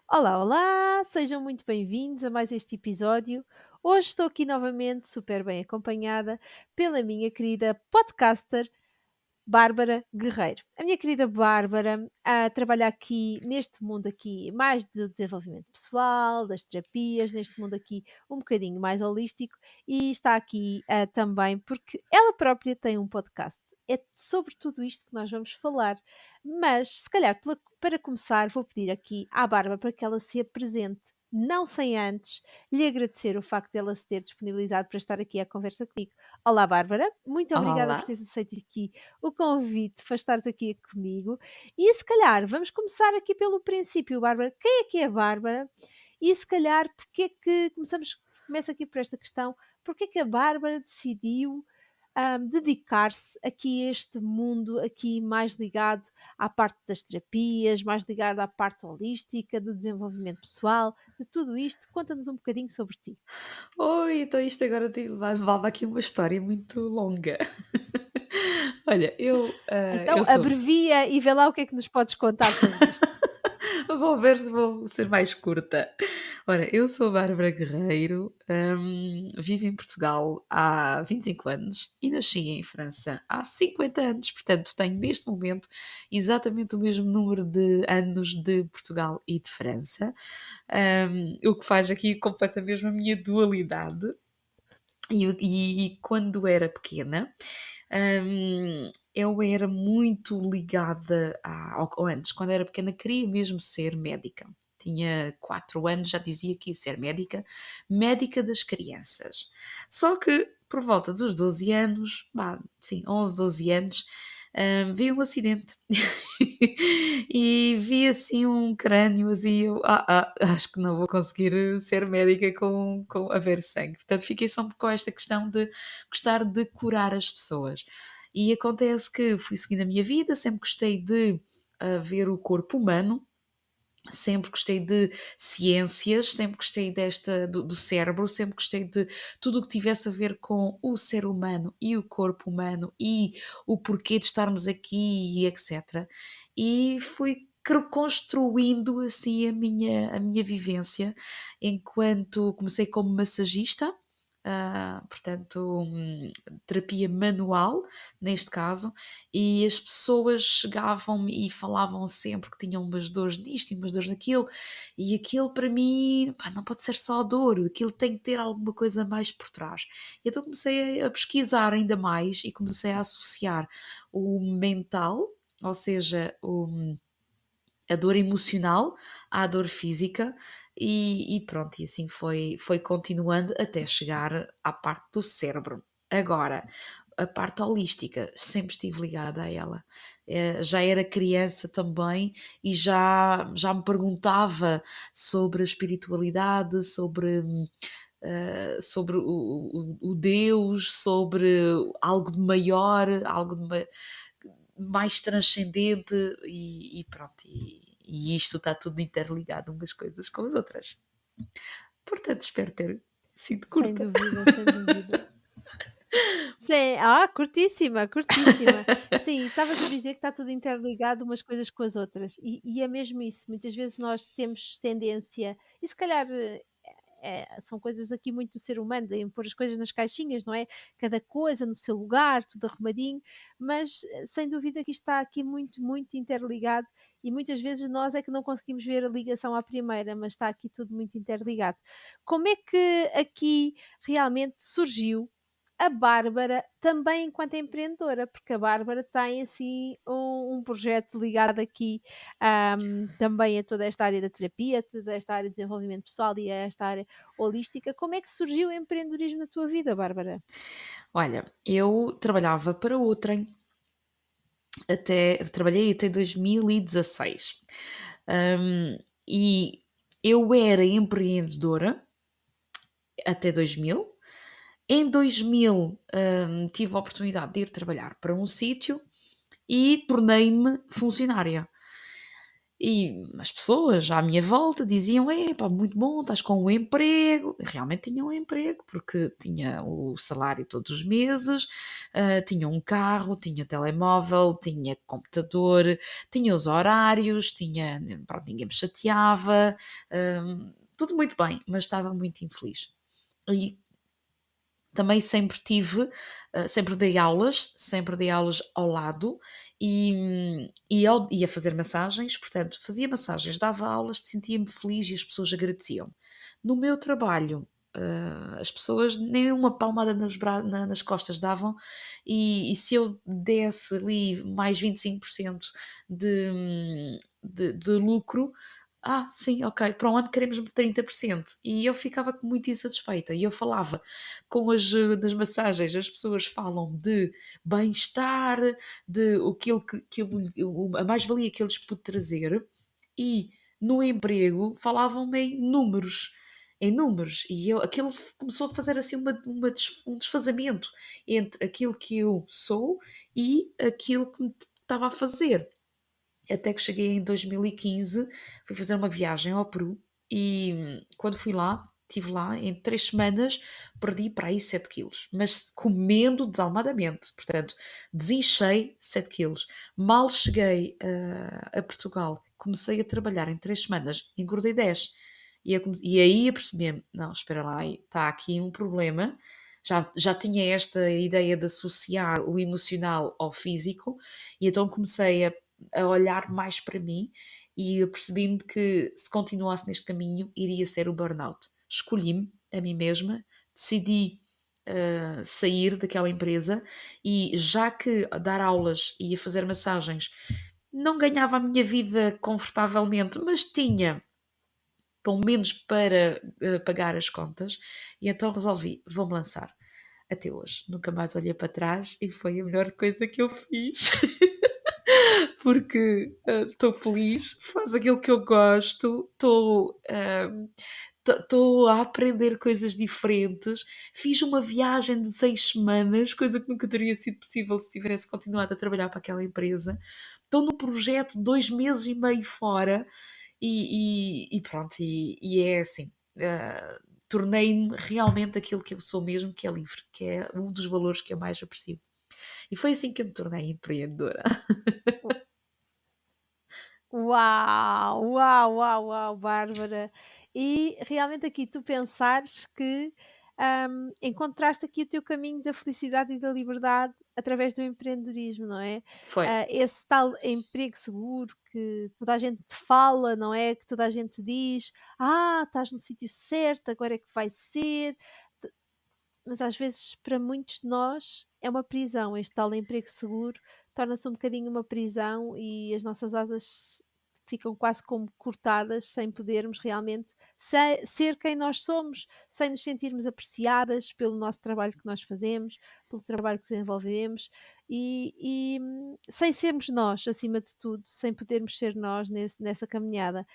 Olá, olá! Sejam muito bem-vindos a mais este episódio. Hoje estou aqui novamente super bem acompanhada pela minha querida podcaster Bárbara Guerreiro. A minha querida Bárbara trabalha aqui neste mundo aqui mais do desenvolvimento pessoal, das terapias, neste mundo aqui um bocadinho mais holístico e está aqui também porque ela própria tem um podcast. É sobre tudo isto que nós vamos falar. Mas, se calhar, para começar, vou pedir aqui à Bárbara para que ela se apresente, não sem antes lhe agradecer o facto de ela se ter disponibilizado para estar aqui à conversa comigo. Olá, Bárbara, muito obrigada por Olá. teres aceito aqui o convite para estares aqui comigo. E se calhar vamos começar aqui pelo princípio, Bárbara. Quem é que é a Bárbara? E se calhar, porque é que começa aqui por esta questão, porque é que a Bárbara decidiu dedicar-se aqui a este mundo aqui mais ligado à parte das terapias, mais ligado à parte holística, do desenvolvimento pessoal, de tudo isto. Conta-nos um bocadinho sobre ti. Oi, então isto agora levava aqui uma história muito longa. Olha, Então, eu sou abrevia e vê lá o que é que nos podes contar sobre isto. vou ver se vou ser mais curta. Ora, eu sou a Bárbara Guerreiro, vivo em Portugal há 25 anos e nasci em França há 50 anos, portanto tenho neste momento exatamente o mesmo número de anos de Portugal e de França, o que faz aqui completamente a minha dualidade. E quando era pequena, eu era muito ligada ou antes, quando era pequena, queria mesmo ser médica. Tinha 4 anos, já dizia que ia ser médica, médica das crianças. Só que por volta dos 12 anos, sim, 11, 12 anos, vi um acidente e vi assim um crânio assim, eu, acho que não vou conseguir ser médica com a ver sangue. Portanto, fiquei só com esta questão de gostar de curar as pessoas. E acontece que fui seguindo a minha vida, sempre gostei de ver o corpo humano, sempre gostei de ciências, sempre gostei do cérebro, sempre gostei de tudo o que tivesse a ver com o ser humano e o corpo humano e o porquê de estarmos aqui e etc. E fui construindo assim a minha vivência enquanto comecei como massagista, portanto, terapia manual, neste caso, e as pessoas chegavam-me e falavam sempre que tinham umas dores nisto e umas dores naquilo, e aquilo para mim, pá, não pode ser só dor, aquilo tem que ter alguma coisa mais por trás. E então comecei a pesquisar ainda mais e comecei a associar o mental, ou seja, a dor emocional à dor física, e pronto, e assim foi continuando até chegar à parte do cérebro. Agora, a parte holística, sempre estive ligada a ela. Já era criança também e já me perguntava sobre a espiritualidade, sobre o Deus, sobre algo de maior, algo mais transcendente, e pronto, e isto está tudo interligado umas coisas com as outras. Portanto, espero ter sido Sem curta. dúvida, sem dúvida. Sim, curtíssima, curtíssima. Sim, estavas a dizer que está tudo interligado umas coisas com as outras, e é mesmo isso. Muitas vezes nós temos tendência, e se calhar são coisas aqui muito do ser humano, de pôr as coisas nas caixinhas, não é? Cada coisa no seu lugar, tudo arrumadinho, mas sem dúvida que isto está aqui muito, muito interligado, e muitas vezes nós é que não conseguimos ver a ligação à primeira, mas está aqui tudo muito interligado. Como é que aqui realmente surgiu a Bárbara também enquanto empreendedora? Porque a Bárbara tem assim um projeto ligado aqui, também a toda esta área da terapia, toda esta área de desenvolvimento pessoal e a esta área holística. Como é que surgiu o empreendedorismo na tua vida, Bárbara? Olha, eu trabalhava para outrem, trabalhei até 2016. E eu era empreendedora até 2000. Em 2000, tive a oportunidade de ir trabalhar para um sítio e tornei-me funcionária. E as pessoas à minha volta diziam: "Epá, muito bom, estás com um emprego". E realmente tinha um emprego, porque tinha o salário todos os meses, tinha um carro, tinha telemóvel, tinha computador, tinha os horários, tinha, pronto, ninguém me chateava, tudo muito bem, mas estava muito infeliz. E também sempre dei aulas ao lado e ia fazer massagens, portanto, fazia massagens, dava aulas, sentia-me feliz e as pessoas agradeciam. No meu trabalho, as pessoas nem uma palmada nas costas davam, e se eu desse ali mais 25% de lucro, sim, ok, para um ano queremos 30%. E eu ficava muito insatisfeita. E eu falava com das massagens, as pessoas falam de bem-estar, de a mais-valia que eles pude trazer, e no emprego falavam-me em números, e aquilo começou a fazer assim um desfazamento entre aquilo que eu sou e aquilo que me estava a fazer. Até que cheguei em 2015, fui fazer uma viagem ao Peru e quando fui lá, estive lá, em 3 semanas perdi para aí 7 quilos, mas comendo desalmadamente, portanto, desinchei 7 quilos. Mal cheguei a Portugal, comecei a trabalhar em 3 semanas, engordei 10. E aí apercebi-me, não, espera lá, está aqui um problema. Já tinha esta ideia de associar o emocional ao físico, e então comecei a olhar mais para mim e eu percebi-me que se continuasse neste caminho iria ser o burnout. Escolhi-me a mim mesma, decidi sair daquela empresa, e já que dar aulas e a fazer massagens não ganhava a minha vida confortavelmente, mas tinha pelo menos para pagar as contas, e então resolvi, vou-me lançar. Até hoje, nunca mais olhei para trás e foi a melhor coisa que eu fiz. Porque estou feliz, faço aquilo que eu gosto, estou a aprender coisas diferentes. Fiz uma viagem de 6 semanas, coisa que nunca teria sido possível se tivesse continuado a trabalhar para aquela empresa. Estou no projeto de 2 meses e meio fora, e pronto, e é assim. Tornei-me realmente aquilo que eu sou mesmo, que é livre, que é um dos valores que eu mais aprecio. E foi assim que eu me tornei empreendedora. Uau, uau, uau, uau, Bárbara. E realmente aqui tu pensares que, encontraste aqui o teu caminho da felicidade e da liberdade através do empreendedorismo, não é? Foi. Esse tal emprego seguro que toda a gente te fala, não é? Que toda a gente diz: "Ah, estás no sítio certo, agora é que vai ser". Mas às vezes para muitos de nós é uma prisão, este tal emprego seguro torna-se um bocadinho uma prisão e as nossas asas ficam quase como cortadas sem podermos realmente ser quem nós somos, sem nos sentirmos apreciadas pelo nosso trabalho que nós fazemos, pelo trabalho que desenvolvemos sem sermos nós, acima de tudo, sem podermos ser nós nessa caminhada.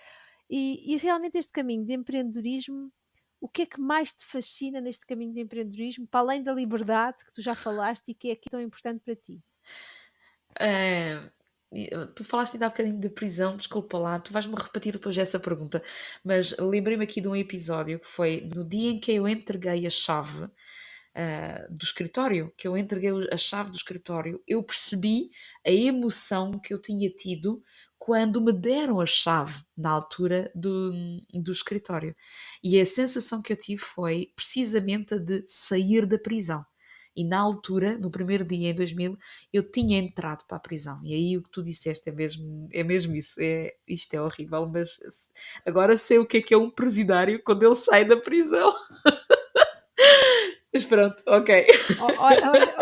E realmente este caminho de empreendedorismo, o que é que mais te fascina neste caminho de empreendedorismo, para além da liberdade que tu já falaste e que é aqui tão importante para ti? Eh, Tu falaste ainda há bocadinho de prisão, desculpa lá, tu vais-me repetir depois essa pergunta, mas lembrei-me aqui de um episódio que foi no dia em que eu entreguei a chave do escritório, que eu entreguei a chave do escritório, eu percebi a emoção que eu tinha tido quando me deram a chave na altura do escritório. E a sensação que eu tive foi precisamente a de sair da prisão. E na altura, no primeiro dia em 2000, eu tinha entrado para a prisão. E aí o que tu disseste é mesmo isso. Isto é horrível, mas agora sei o que é um presidiário quando ele sai da prisão. Mas pronto, ok. Olha,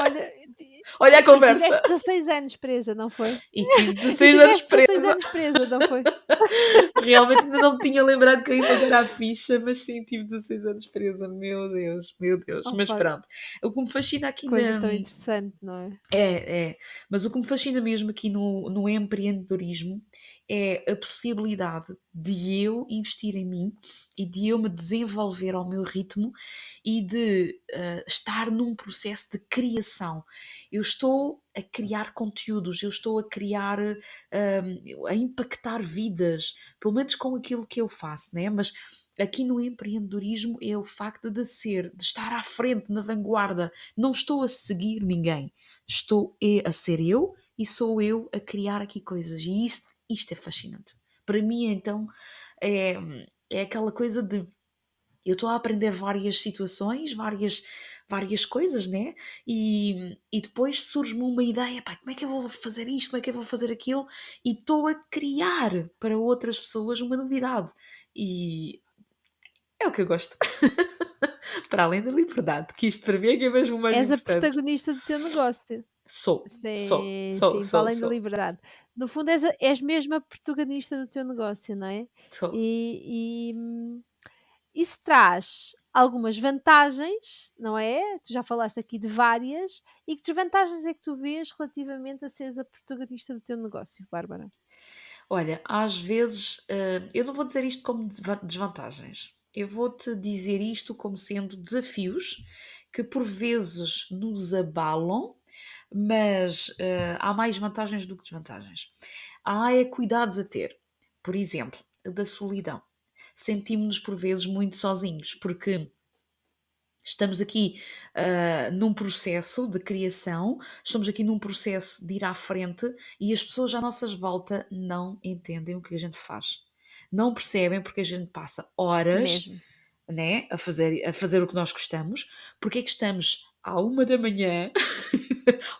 Olha a e tiveste conversa. 16 anos presa, não foi? E tive E 16 anos tiveste 16 presa. anos presa, não foi? Realmente ainda não me tinha lembrado que eu ia pagar a ficha, mas sim, tive 16 anos presa. Meu Deus, meu Deus. Mas Opa, pronto. O que me fascina aqui coisa tão interessante, não é? É, mas o que me fascina mesmo aqui no empreendedorismo é a possibilidade de eu investir em mim e de eu me desenvolver ao meu ritmo e de estar num processo de criação. Eu estou a criar conteúdos, eu estou a criar, a impactar vidas, pelo menos com aquilo que eu faço, né? Mas aqui no empreendedorismo é o facto de ser, de estar à frente, na vanguarda. Não estou a seguir ninguém, estou a ser eu e sou eu a criar aqui coisas. E isto é fascinante. Para mim, então, é, é aquela coisa de eu estou a aprender várias situações, várias coisas, né? E depois surge-me uma ideia, pá, como é que eu vou fazer isto, como é que eu vou fazer aquilo? E estou a criar para outras pessoas uma novidade. E é o que eu gosto. Para além da liberdade, que isto para mim é que é mesmo o mais És a importante. protagonista do teu negócio. Sou, sou, Sim, sou, sim, para sou, além da sou, liberdade. No fundo és mesmo a protagonista do teu negócio, não é? sou. E isso traz algumas vantagens, não é? Tu já falaste aqui de várias. E que desvantagens é que tu vês relativamente a seres a protagonista do teu negócio, Bárbara? Olha, às vezes, eu não vou dizer isto como desvantagens. Eu vou-te dizer isto como sendo desafios que por vezes nos abalam, mas há mais vantagens do que desvantagens. Há é cuidados a ter. Por exemplo, da solidão. Sentimos-nos por vezes muito sozinhos, porque estamos aqui num processo de criação, estamos aqui num processo de ir à frente e as pessoas à nossa volta não entendem o que a gente faz. Não percebem porque a gente passa horas, Mesmo. né, a fazer o que nós gostamos, porque é que estamos à 1 da manhã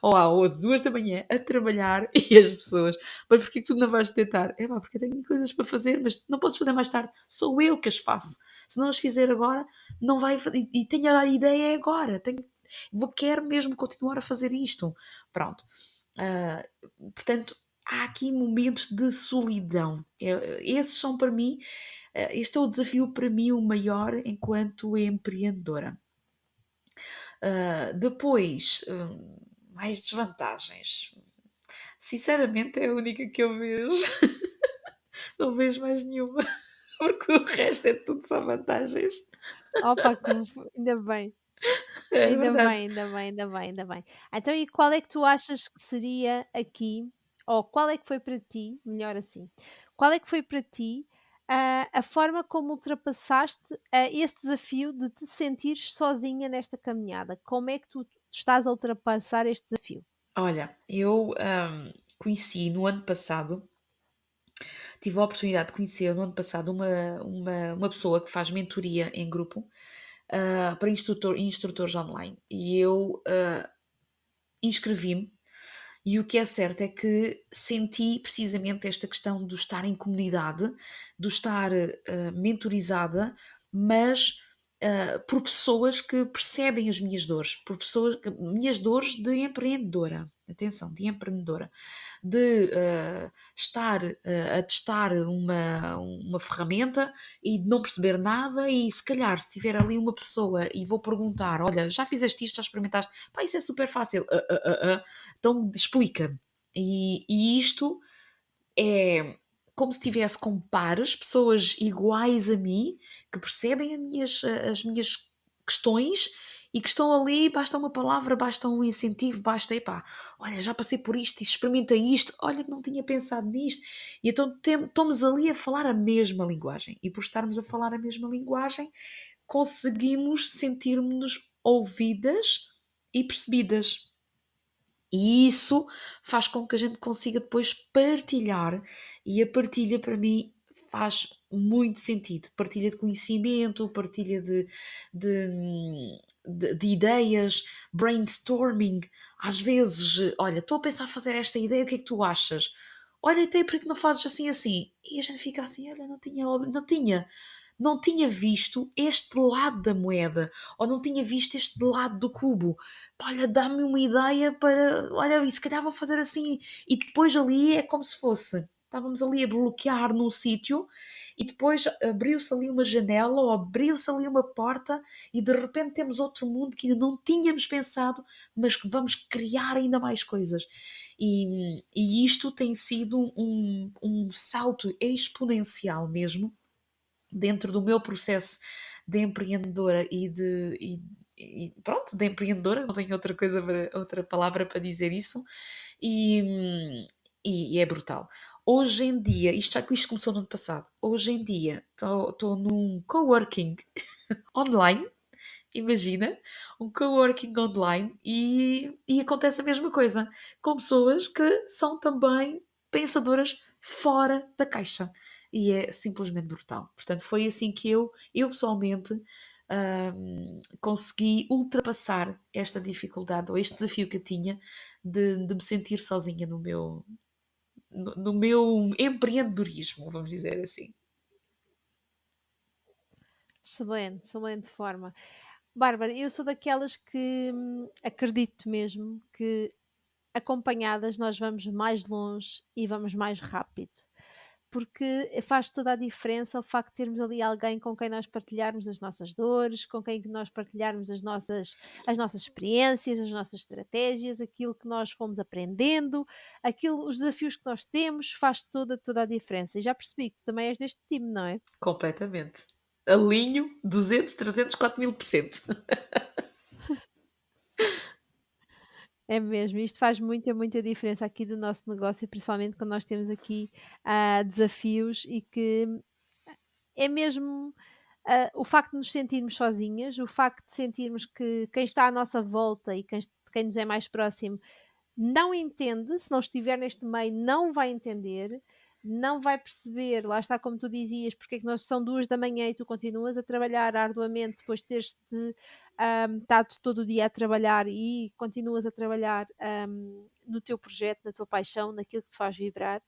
ou às 2 da manhã a trabalhar e as pessoas, mas porquê que tu não vais tentar? É pá, porque eu tenho coisas para fazer, mas não podes fazer mais tarde, sou eu que as faço. Se não as fizer agora, não vai, e tenho a ideia agora, quero mesmo continuar a fazer isto. Pronto. Ah, portanto, há aqui momentos de solidão. Esses são para mim, este é o desafio para mim o maior enquanto empreendedora. Depois, mais desvantagens. Sinceramente, é a única que eu vejo. Não vejo mais nenhuma, porque o resto é tudo só vantagens. Opa, ainda bem. É Ainda verdade. bem, ainda bem, ainda bem, ainda bem. Então, e qual é que tu achas que seria aqui, ou qual é que foi para ti, melhor assim, qual é que foi para ti a forma como ultrapassaste esse desafio de te sentires sozinha nesta caminhada? Como é que tu estás a ultrapassar este desafio? Olha, eu conheci no ano passado, tive a oportunidade de conhecer no ano passado uma pessoa que faz mentoria em grupo para instrutores online. E eu inscrevi-me. E o que é certo é que senti precisamente esta questão do estar em comunidade, do estar mentorizada, mas por pessoas que percebem as minhas dores, por pessoas, minhas dores de empreendedora, atenção, de empreendedora, de estar a testar uma ferramenta e de não perceber nada e se calhar se tiver ali uma pessoa e vou perguntar, olha, já fizeste isto, já experimentaste? Pá, isso é super fácil. Então explica-me. E isto é como se estivesse com pares, pessoas iguais a mim, que percebem as minhas questões e que estão ali, basta uma palavra, basta um incentivo, basta, epá, olha, já passei por isto, experimenta isto, olha que não tinha pensado nisto. E então estamos ali a falar a mesma linguagem. E por estarmos a falar a mesma linguagem, conseguimos sentir-nos ouvidas e percebidas. E isso faz com que a gente consiga depois partilhar, e a partilha para mim faz muito sentido. Partilha de conhecimento, partilha de ideias, brainstorming. Às vezes, olha, estou a pensar fazer esta ideia, o que é que tu achas? Olha, até porque não fazes assim assim? E a gente fica assim, olha, não tinha visto este lado da moeda, ou não tinha visto este lado do cubo. Pá, olha, dá-me uma ideia para, olha, e se calhar vou fazer assim, e depois ali é como se fosse. estávamos ali a bloquear num sítio e depois abriu-se ali uma janela ou abriu-se ali uma porta e de repente temos outro mundo que ainda não tínhamos pensado, mas que vamos criar ainda mais coisas. E isto tem sido um salto exponencial mesmo dentro do meu processo de empreendedora e pronto, de empreendedora, não tenho outra palavra para dizer isso, e, e é brutal. Hoje em dia, isto começou no ano passado, hoje em dia estou num coworking online, imagina, um coworking online e acontece a mesma coisa, com pessoas que são também pensadoras fora da caixa. E é simplesmente brutal. Portanto, foi assim que eu pessoalmente consegui ultrapassar esta dificuldade ou este desafio que eu tinha de me sentir sozinha no meu empreendedorismo, vamos dizer assim. Excelente, excelente forma. Bárbara, eu sou daquelas que acredito mesmo que acompanhadas nós vamos mais longe e vamos mais rápido. Porque faz toda a diferença o facto de termos ali alguém com quem nós partilharmos as nossas dores, com quem nós partilharmos as nossas experiências, as nossas estratégias, aquilo que nós fomos aprendendo, os desafios que nós temos, faz toda a diferença. E já percebi que tu também és deste time, não é? Completamente. Alinho 200, 300, 4000%. É mesmo, isto faz muita diferença aqui do nosso negócio, principalmente quando nós temos aqui desafios e que é mesmo o facto de nos sentirmos sozinhas, o facto de sentirmos que quem está à nossa volta e quem nos é mais próximo não entende, se não estiver neste meio, não vai entender, não vai perceber, lá está como tu dizias, porque é que nós são 2 da manhã e tu continuas a trabalhar arduamente depois de teres-te estado todo o dia a trabalhar e continuas a trabalhar no teu projeto, na tua paixão, naquilo que te faz vibrar,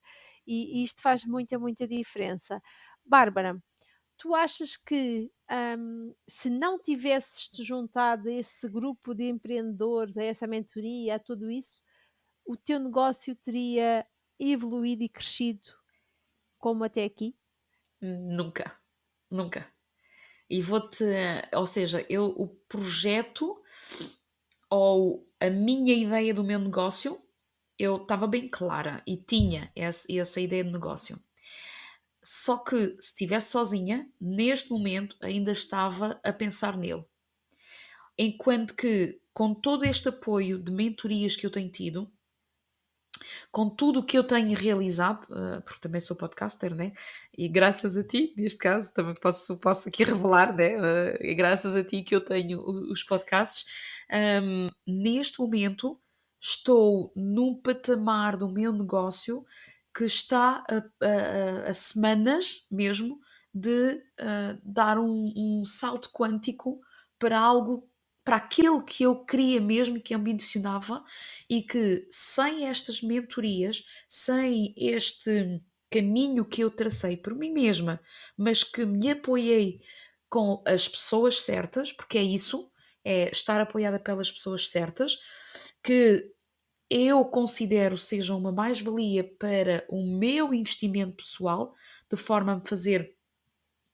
e isto faz muita diferença. Bárbara, tu achas que se não tivesses te juntado a esse grupo de empreendedores, a essa mentoria, a tudo isso, o teu negócio teria evoluído e crescido como até aqui? Nunca, nunca. E vou-te, ou seja, o projeto ou a minha ideia do meu negócio, eu estava bem clara e tinha essa ideia de negócio. Só que se estivesse sozinha, neste momento ainda estava a pensar nele. Enquanto que, com todo este apoio de mentorias que eu tenho tido, com tudo o que eu tenho realizado, porque também sou podcaster, né? E graças a ti, neste caso, também posso aqui revelar, né? É graças a ti que eu tenho os podcasts. Neste momento, estou num patamar do meu negócio que está a semanas mesmo de dar um salto quântico para algo, para aquele que eu queria mesmo e que ambicionava, e que sem estas mentorias, sem este caminho que eu tracei por mim mesma, mas que me apoiei com as pessoas certas, porque é isso, é estar apoiada pelas pessoas certas, que eu considero sejam uma mais-valia para o meu investimento pessoal, de forma a me fazer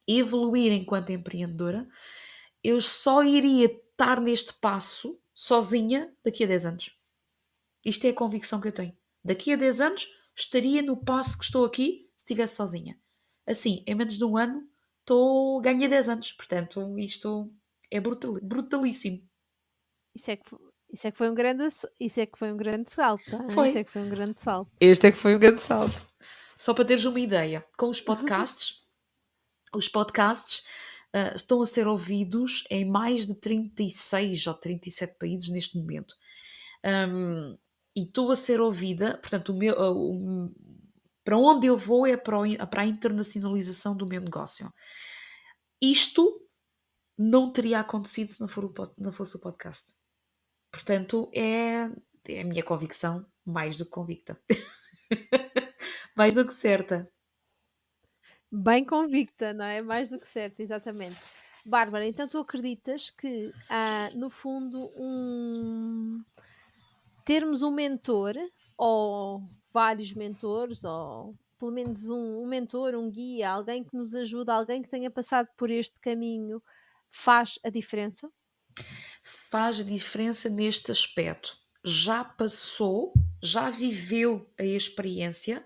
evoluir enquanto empreendedora. Eu só iria estar neste passo sozinha daqui a 10 anos. Isto é a convicção que eu tenho. Daqui a 10 anos estaria no passo que estou aqui se estivesse sozinha. Assim, em menos de um ano, ganhei 10 anos. Portanto, isto é brutalíssimo. Isso é que foi um grande, isso é que foi um grande salto, hein? Isso é Foi. que foi um grande salto. Este é que foi o grande salto. Só para teres uma ideia, com os podcasts estão a ser ouvidos em mais de 36 ou 37 países neste momento. E estou a ser ouvida, portanto, para onde eu vou é para a internacionalização do meu negócio. Isto não teria acontecido se não fosse o podcast. Portanto, é a minha convicção mais do que convicta. Mais do que certa. Bem convicta, não é? Mais do que certo, exatamente. Bárbara, então tu acreditas que no fundo, termos um mentor ou vários mentores ou pelo menos um mentor, um guia, alguém que nos ajuda, alguém que tenha passado por este caminho, faz a diferença? Faz diferença neste aspecto. Já passou, já viveu a experiência,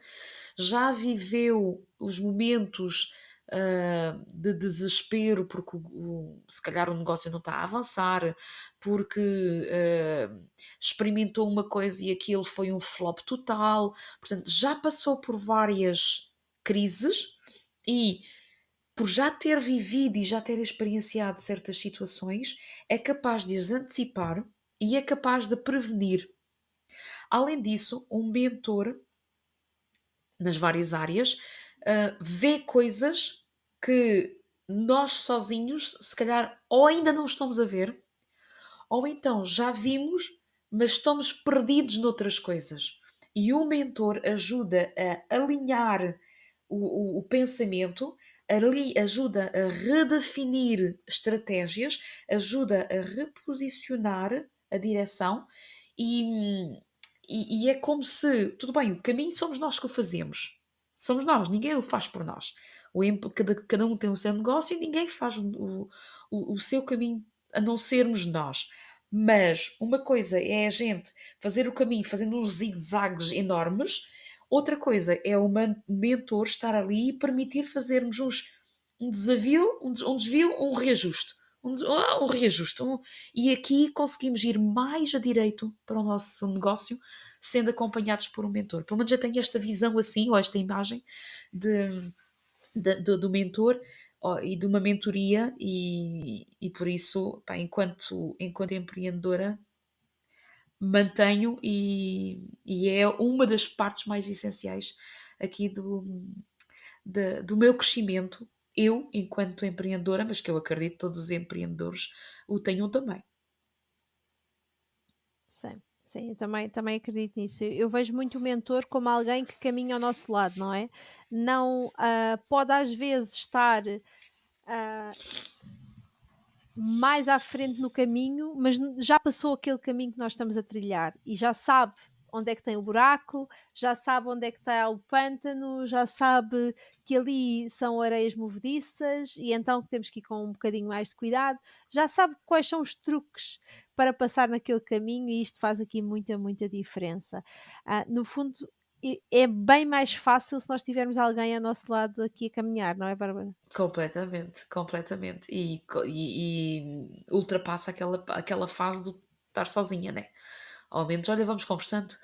já viveu os momentos, de desespero, porque se calhar o negócio não está a avançar, porque, experimentou uma coisa e aquilo foi um flop total. Portanto, já passou por várias crises e por já ter vivido e já ter experienciado certas situações, é capaz de as antecipar e é capaz de prevenir. Além disso, um mentor nas várias áreas vê coisas que nós sozinhos, se calhar, ou ainda não estamos a ver, ou então já vimos, mas estamos perdidos noutras coisas. E o mentor ajuda a alinhar o pensamento, ajuda a redefinir estratégias, ajuda a reposicionar a direção e, e é como se, tudo bem, o caminho somos nós que o fazemos. Somos nós, ninguém o faz por nós. Cada um tem o seu negócio e ninguém faz o seu caminho a não sermos nós. Mas uma coisa é a gente fazer o caminho fazendo uns zigue-zagues enormes, outra coisa é o mentor estar ali e permitir fazermos um desafio, um desvio, um reajuste. Um reajuste. E aqui conseguimos ir mais a direito para o nosso negócio, sendo acompanhados por um mentor. Pelo menos já tenho esta visão assim, ou esta imagem de, do mentor e de uma mentoria, e por isso, pá, enquanto empreendedora, mantenho e é uma das partes mais essenciais aqui do meu crescimento, eu enquanto empreendedora, mas que eu acredito que todos os empreendedores o tenham também. Sim, sim, eu também acredito nisso. Eu vejo muito o mentor como alguém que caminha ao nosso lado, não é? Não, pode às vezes estar, ah, mais à frente no caminho, mas já passou aquele caminho que nós estamos a trilhar e já sabe onde é que tem o buraco, já sabe onde é que está o pântano, já sabe que ali são areias movediças e então que temos que ir com um bocadinho mais de cuidado, já sabe quais são os truques para passar naquele caminho e isto faz aqui muita diferença. No fundo, é bem mais fácil se nós tivermos alguém ao nosso lado aqui a caminhar, não é, Bárbara? Completamente, completamente. E ultrapassa aquela fase do estar sozinha, né? Ao menos, olha, vamos conversando.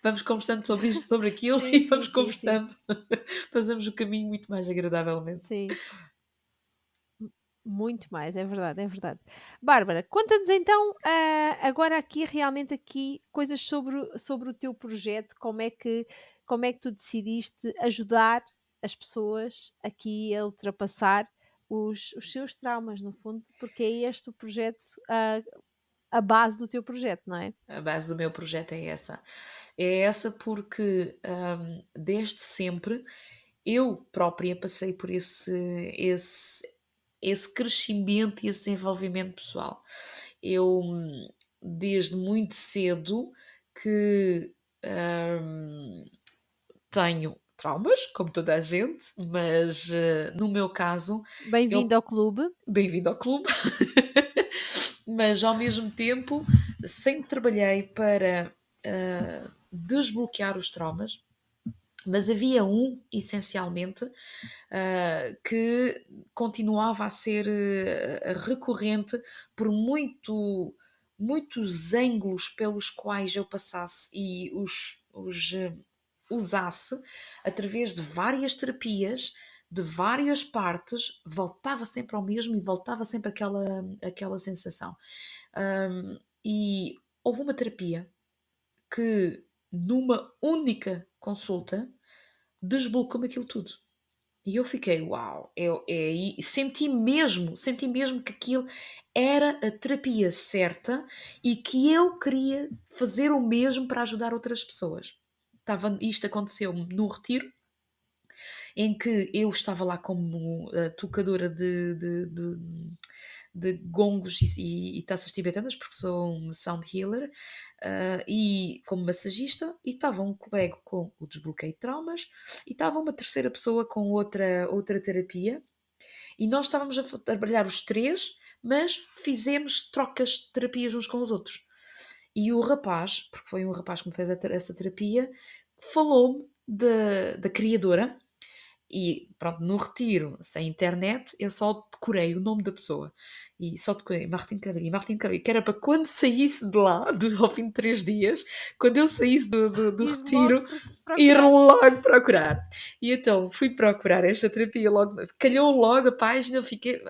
Vamos conversando sobre isto, sobre aquilo Sim, e sim, vamos sim, sim, conversando. Fazemos o caminho muito mais agradavelmente. sim. Muito mais, é verdade, é verdade. Bárbara, conta-nos então, agora aqui, realmente aqui, coisas sobre o teu projeto, como é que tu decidiste ajudar as pessoas aqui a ultrapassar os seus traumas, no fundo, porque é este o projeto, a base do teu projeto, não é? A base do meu projeto é essa. É essa porque desde sempre eu própria passei por esse crescimento e esse desenvolvimento pessoal. Eu, desde muito cedo, que tenho traumas, como toda a gente, mas no meu caso, Bem-vindo eu ao clube. bem-vindo ao clube, mas ao mesmo tempo sempre trabalhei para desbloquear os traumas, mas havia um, essencialmente, que continuava a ser recorrente por muitos ângulos pelos quais eu passasse e usasse através de várias terapias, de várias partes, voltava sempre ao mesmo e voltava sempre aquela sensação. E houve uma terapia que, numa única consulta, desbloqueou-me aquilo tudo. E eu fiquei, uau, senti mesmo que aquilo era a terapia certa e que eu queria fazer o mesmo para ajudar outras pessoas. Isto aconteceu num retiro em que eu estava lá como tocadora de gongos e taças tibetanas, porque sou um sound healer, e como massagista, e estava um colega com o desbloqueio de traumas, e estava uma terceira pessoa com outra terapia, e nós estávamos a trabalhar os três, mas fizemos trocas de terapias uns com os outros. E o rapaz, porque foi um rapaz que me fez essa terapia, falou-me da criadora, e pronto, no retiro, sem internet, eu só decorei o nome da pessoa. E só decorei Martin Cabril, que era para quando saísse de lá, ao fim de 3 dias, quando eu saísse do Quis logo retiro, ir procurar. logo procurar. E então fui procurar esta terapia logo, calhou logo a página,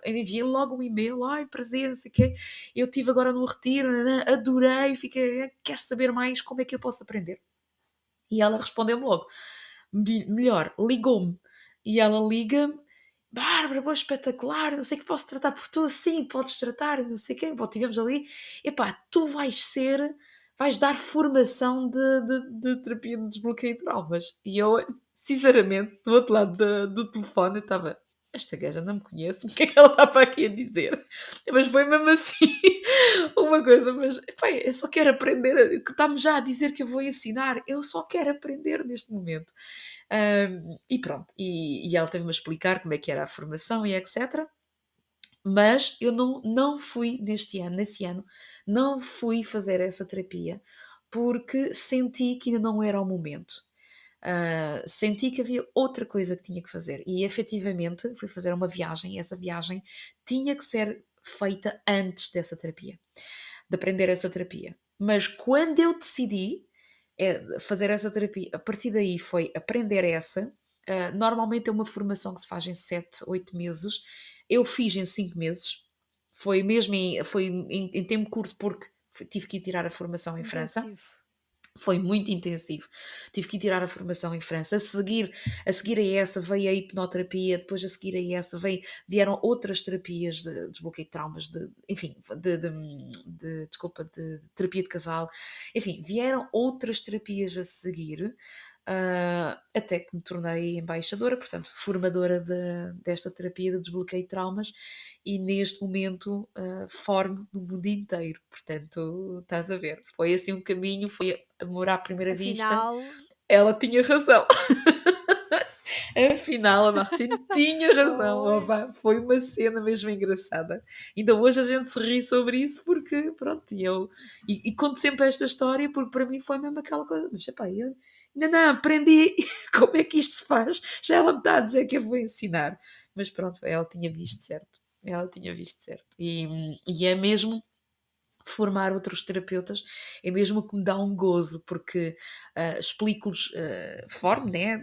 enviei logo um e-mail, ai, prazer, não sei o quê. Eu estive agora no retiro, adorei, fiquei, quero saber mais, como é que eu posso aprender? E ela respondeu-me logo, melhor, ligou-me. E ela liga-me, Bárbara, boa, espetacular, não sei o que, posso tratar por tu? Sim, podes tratar, não sei o quê. Bom, tivemos ali, epá, tu vais dar formação de terapia de desbloqueio de traumas. E eu, sinceramente, do outro lado do telefone, eu estava, esta gaja não me conhece, o que é que ela está para aqui a dizer? Mas foi mesmo assim, uma coisa, mas epá, eu só quero aprender, que está-me já a dizer que eu vou ensinar, eu só quero aprender neste momento. E pronto, e ela teve-me a explicar como é que era a formação e etc. Mas eu não fui nesse ano, não fui fazer essa terapia, porque senti que ainda não era o momento. Senti que havia outra coisa que tinha que fazer, e efetivamente fui fazer uma viagem, e essa viagem tinha que ser feita antes dessa terapia, de aprender essa terapia. Mas quando eu decidi fazer essa terapia, a partir daí foi aprender essa. Normalmente é uma formação que se faz em 7, 8 meses. Eu fiz em 5 meses. Foi mesmo em tempo curto, porque tive que ir tirar a formação em França. Intensivo. Foi muito intensivo. Tive que ir tirar a formação em França. A seguir a essa veio a hipnoterapia, depois a seguir a essa vieram outras terapias de desbloqueio de traumas, enfim, desculpa, de terapia de casal. Enfim, vieram outras terapias a seguir, até que me tornei embaixadora, portanto, formadora desta terapia de desbloqueio de traumas, e neste momento formo no mundo inteiro. Portanto, estás a ver, foi assim um caminho, foi amor à primeira vista. Afinal, Ela tinha razão. Afinal, a Martine tinha razão. pois. Opa, foi uma cena mesmo engraçada. Ainda hoje a gente se ri sobre isso, porque pronto, e conto sempre esta história, porque para mim foi mesmo aquela coisa, mas epá, eu ainda não aprendi como é que isto se faz, já ela me está a dizer que eu vou ensinar. Mas pronto, ela tinha visto certo. Ela tinha visto certo. E é mesmo formar outros terapeutas, é mesmo que me dá um gozo, porque explico-lhes, formo, né,